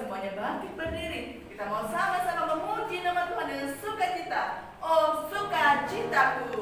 semuanya bangkit berdiri. Kita mau sama-sama memuji nama Tuhan dengan sukacita. Oh sukacitaku.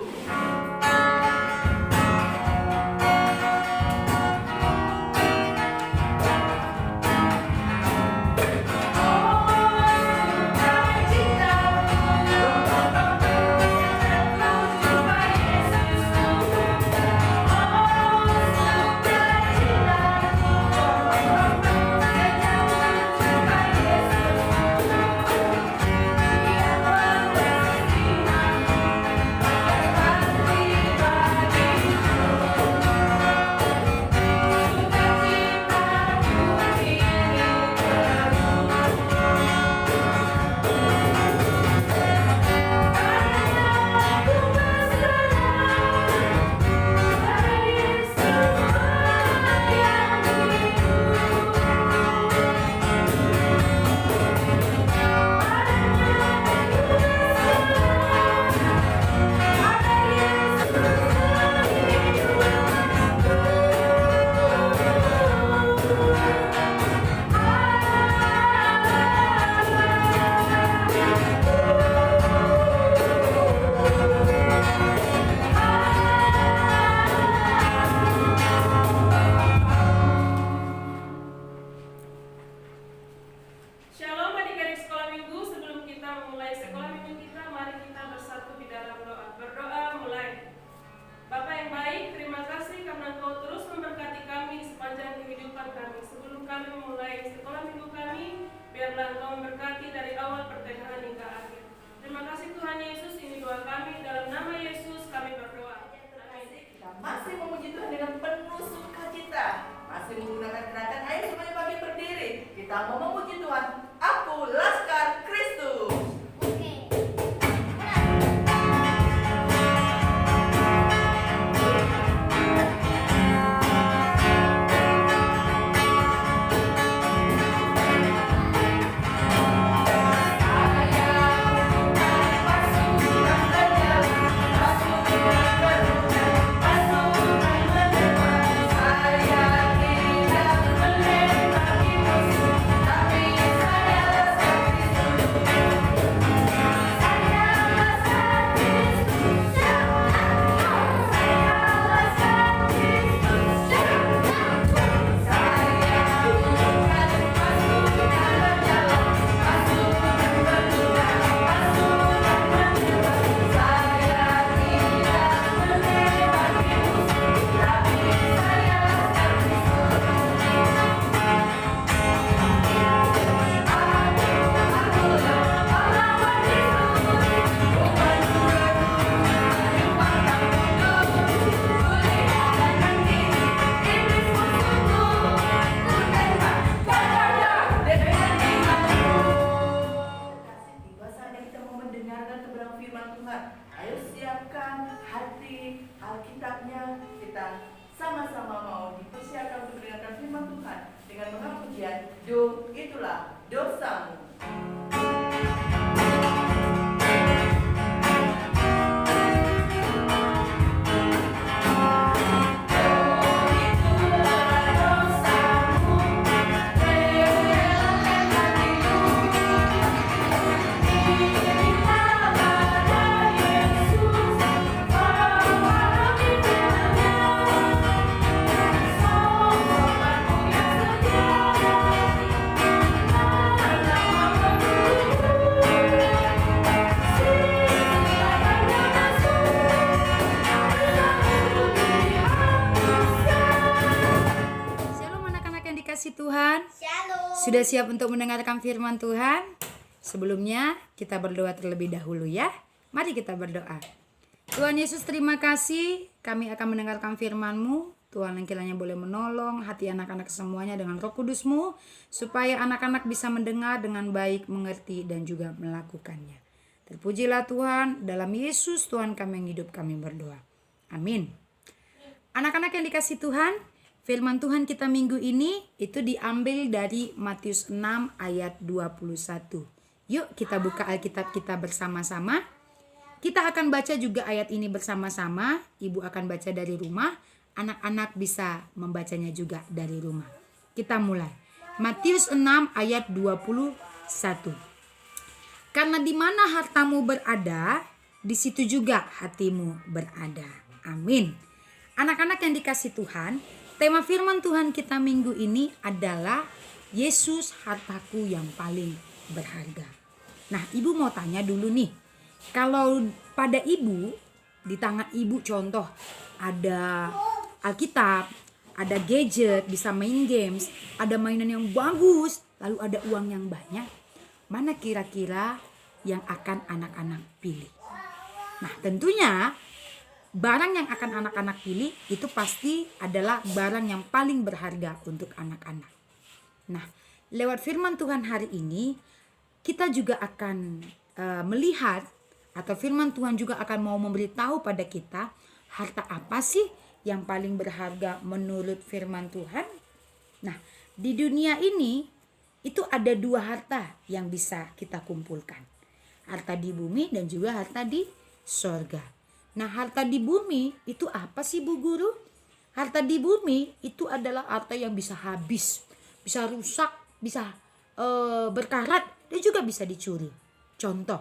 Masih memuji Tuhan dengan penuh sukacita, masih menggunakan gerakan ayo semuanya bangkit berdiri. Kita mau memuji Tuhan. Aku Laskar Kristus. Ayo siapkan hati Alkitabnya, kita sama-sama mau dipersiapkan untuk mendengarkan firman Tuhan dengan mengenal pujian Do Itulah Dosamu. Tuhan, Shalom. sudah siap untuk mendengarkan firman Tuhan? Sebelumnya kita berdoa terlebih dahulu ya. Mari kita berdoa. Tuhan Yesus, terima kasih kami akan mendengarkan firman-Mu. Tuhan yang kiranya boleh menolong hati anak-anak semuanya dengan Roh Kudus-Mu, supaya anak-anak bisa mendengar dengan baik, mengerti dan juga melakukannya. Terpujilah Tuhan, dalam Yesus Tuhan kami yang hidup kami berdoa. Amin. Anak-anak yang dikasihi Tuhan, firman Tuhan kita minggu ini itu diambil dari Matius 6 ayat 21. Yuk kita buka Alkitab kita bersama-sama. Kita akan baca juga ayat ini bersama-sama. Ibu akan baca dari rumah. Anak-anak bisa membacanya juga dari rumah. Kita mulai. Matius 6 ayat 21. Karena di mana hartamu berada, di situ juga hatimu berada. Amin. Anak-anak yang dikasih Tuhan, tema firman Tuhan kita minggu ini adalah Yesus hartaku yang paling berharga. Nah, ibu mau tanya dulu nih. Kalau pada ibu, di tangan ibu contoh ada Alkitab, ada gadget, bisa main games, ada mainan yang bagus, lalu ada uang yang banyak. Mana kira-kira yang akan anak-anak pilih? Nah, tentunya barang yang akan anak-anak pilih itu pasti adalah barang yang paling berharga untuk anak-anak. Nah, lewat firman Tuhan hari ini kita juga akan melihat atau firman Tuhan juga akan mau memberitahu pada kita harta apa sih yang paling berharga menurut firman Tuhan. Nah, di dunia ini itu ada dua harta yang bisa kita kumpulkan. Harta di bumi dan juga harta di sorga. Nah, harta di bumi itu apa sih Bu Guru? Harta di bumi itu adalah harta yang bisa habis, bisa rusak, bisa berkarat dan juga bisa dicuri. Contoh,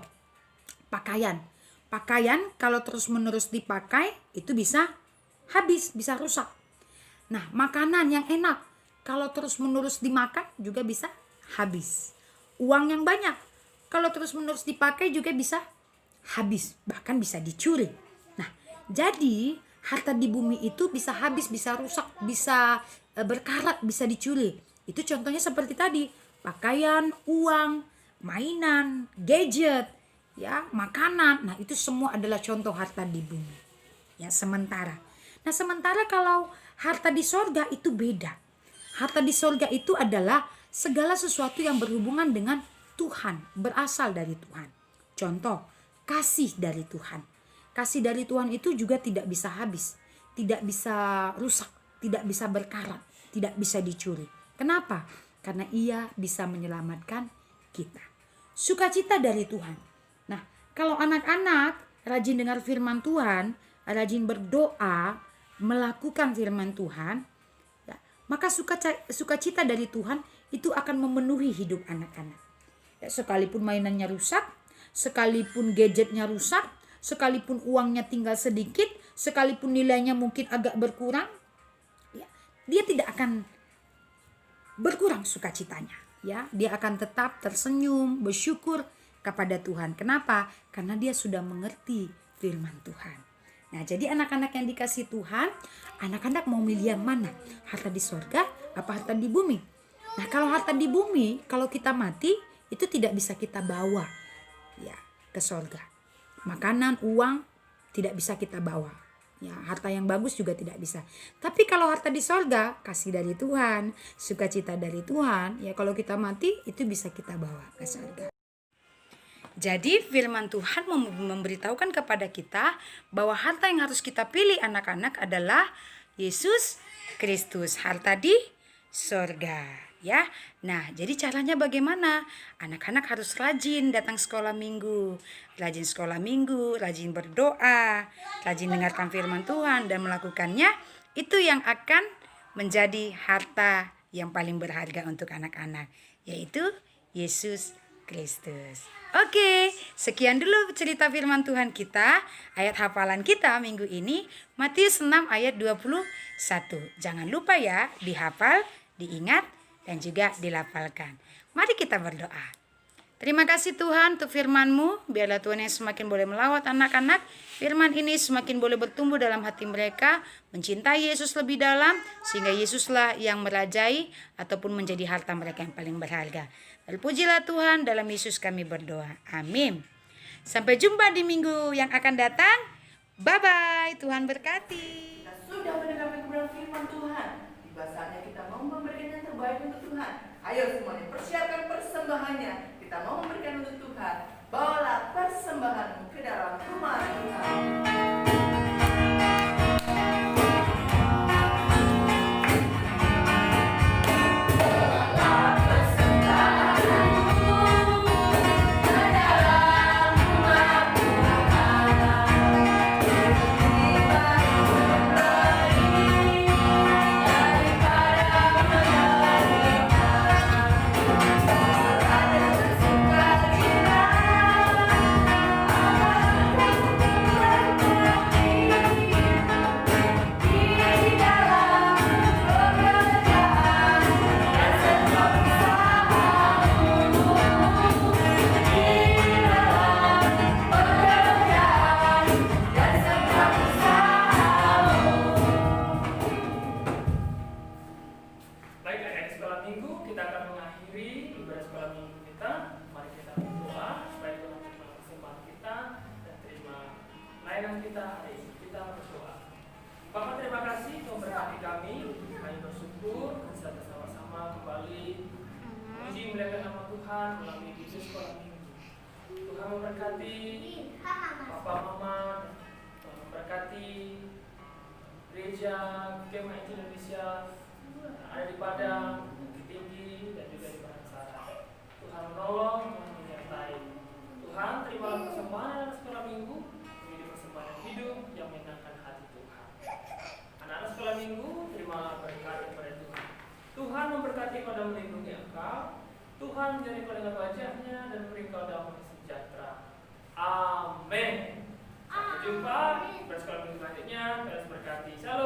pakaian. Pakaian kalau terus-menerus dipakai itu bisa habis, bisa rusak. Nah, makanan yang enak kalau terus-menerus dimakan juga bisa habis. Uang yang banyak kalau terus-menerus dipakai juga bisa habis, bahkan bisa dicuri. Nah, jadi harta di bumi itu bisa habis, bisa rusak, bisa berkarat, bisa dicuri. Itu contohnya seperti tadi, pakaian, uang, mainan, gadget, ya, makanan. Nah, itu semua adalah contoh harta di bumi. Ya, sementara. Nah, sementara kalau harta di sorga itu beda. Harta di sorga itu adalah segala sesuatu yang berhubungan dengan Tuhan, berasal dari Tuhan. Contoh, kasih dari Tuhan. Kasih dari Tuhan itu juga tidak bisa habis, tidak bisa rusak, tidak bisa berkarat, tidak bisa dicuri. Kenapa? Karena ia bisa menyelamatkan kita. Sukacita dari Tuhan. Nah, kalau anak-anak rajin dengar firman Tuhan, rajin berdoa, melakukan firman Tuhan, ya, maka sukacita dari Tuhan itu akan memenuhi hidup anak-anak. Ya, sekalipun mainannya rusak, sekalipun gadgetnya rusak, sekalipun uangnya tinggal sedikit, sekalipun nilainya mungkin agak berkurang, ya, dia tidak akan berkurang sukacitanya. Ya, dia akan tetap tersenyum, bersyukur kepada Tuhan. Kenapa? Karena dia sudah mengerti firman Tuhan. Nah, jadi anak-anak yang dikasih Tuhan, anak-anak mau milih yang mana? Harta di sorga apa harta di bumi? Nah, kalau harta di bumi, kalau kita mati, itu tidak bisa kita bawa ya ke sorga. Makanan, uang tidak bisa kita bawa. Ya, harta yang bagus juga tidak bisa. Tapi kalau harta di sorga, kasih dari Tuhan, sukacita dari Tuhan, ya kalau kita mati, itu bisa kita bawa ke sorga. Jadi firman Tuhan memberitahukan kepada kita bahwa harta yang harus kita pilih anak-anak adalah Yesus Kristus, harta di sorga, ya. Nah, jadi caranya bagaimana? Anak-anak harus rajin datang sekolah minggu, rajin berdoa, rajin dengarkan firman Tuhan dan melakukannya. Itu yang akan menjadi harta yang paling berharga untuk anak-anak, yaitu Yesus Kristus. Oke, sekian dulu cerita firman Tuhan kita. Ayat hafalan kita minggu ini Matius 6 ayat 21. Jangan lupa ya, dihafal, diingat, dan juga dilafalkan. Mari kita berdoa. Terima kasih Tuhan untuk firman-Mu. Biarlah Tuhan yang semakin boleh melawat anak-anak. Firman ini semakin boleh bertumbuh dalam hati mereka. Mencintai Yesus lebih dalam. Sehingga Yesuslah yang merajai ataupun menjadi harta mereka yang paling berharga. Terpujilah Tuhan, dalam Yesus kami berdoa. Amin. Sampai jumpa di minggu yang akan datang. Bye-bye. Tuhan berkati. Kita sudah mendengarkan kebenaran firman Tuhan. Tiba saatnya kita mau memberikan yang terbaik untuk Tuhan. Ayo semuanya persiapkan persembahannya. Kita mau memberikan untuk Tuhan. Bawalah persembahanmu ke dalam rumah Tuhan. Tuhan melalui video sekolah minggu. Tuhan memberkati Papa Mama, Tuhan memberkati gereja Kemah Indonesia ada di Padang, Bukit Tinggi, dan juga di Banansara. Tuhan menolong, Tuhan menyertai. Tuhan terimalah persembahan anak sekolah minggu menjadi persembahan hidup yang menyenangkan hati Tuhan. Anak-anak sekolah minggu, terimalah berkat daripada Tuhan. Tuhan memberkati pada melindungi engkau. Tuhan menjadi kau dengan wajahnya dan memberi kau damai sejahtera. Amin. Sampai jumpa pada sekolah minggu selanjutnya. Tuhan berkati. Shalom.